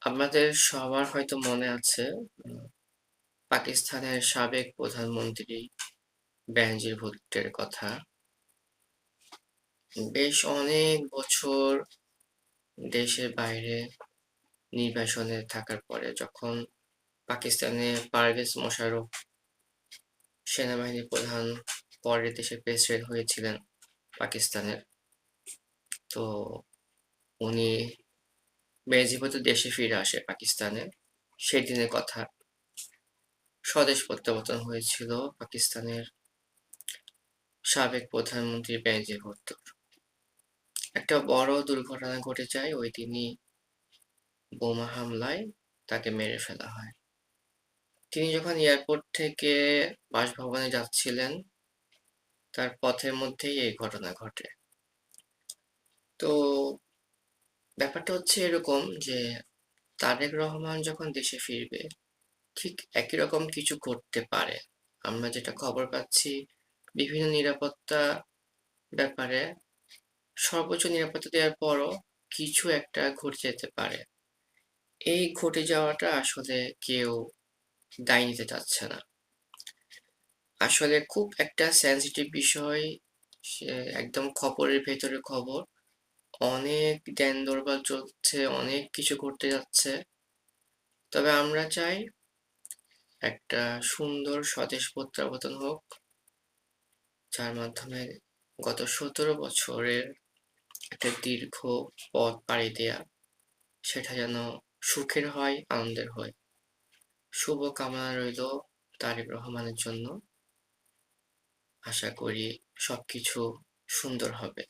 আমাদের সবার হয়তো মনে আছে উম পাকিস্তানের সাবেক প্রধানমন্ত্রী বেনজির ভুট্টোর কথা। বেশ অনেক বছর দেশের বাইরে নির্বাসনে থাকার পরে যখন পাকিস্তানে পারভেজ মোশাররফ সেনাবাহিনীর প্রধান পরে দেশের প্রেসিডেন্ট হয়েছিলেন পাকিস্তানের। তো উনি বেনজির ভুট্টো দেশে ফিরে আসে পাকিস্তানে। সেদিনের কথা। স্বদেশ প্রত্যাবর্তন হয়েছিল পাকিস্তানের সাবেক প্রধানমন্ত্রী বেনজির ভুট্টোর। একটা বড় দুর্ঘটনা ঘটে যায় ওই দিনই বোমা হামলায় তাকে মেরে ফেলা হয়। তিনি যখন এয়ারপোর্ট থেকে বাসভবনে যাচ্ছিলেন তার পথের মধ্যেই এই ঘটনা ঘটে। তো ব্যাপারটা হচ্ছে এরকম যে তারেক রহমান যখন দেশে ফিরবে ঠিক একই রকম কিছু ঘটতে পারে। আমরা যেটা খবর পাচ্ছি বিভিন্ন নিরাপত্তা ব্যাপারে সর্বোচ্চ নিরাপত্তা দেওয়ার পরও কিছু একটা ঘটে যেতে পারে। এই ঘটে যাওয়াটা আসলে কেউ দায় নিতে চাচ্ছে না। আসলে খুব একটা সেনসিটিভ বিষয়, সে একদম খবরের ভেতরে খবর। অনেক দ্যান-দরবার চলছে, অনেক কিছু ঘটতে যাচ্ছে। তবে আমরা চাই একটা সুন্দর স্বদেশ প্রত্যাবর্তন হোক, যার মাধ্যমে গত ১৭ বছরের একটা দীর্ঘ পথ পাড়ি দেয়া, সেটা যেন সুখের হয়, আনন্দের হয়। শুভ কামনা রইল তারেক রহমানের জন্য। আশা করি সবকিছু সুন্দর হবে।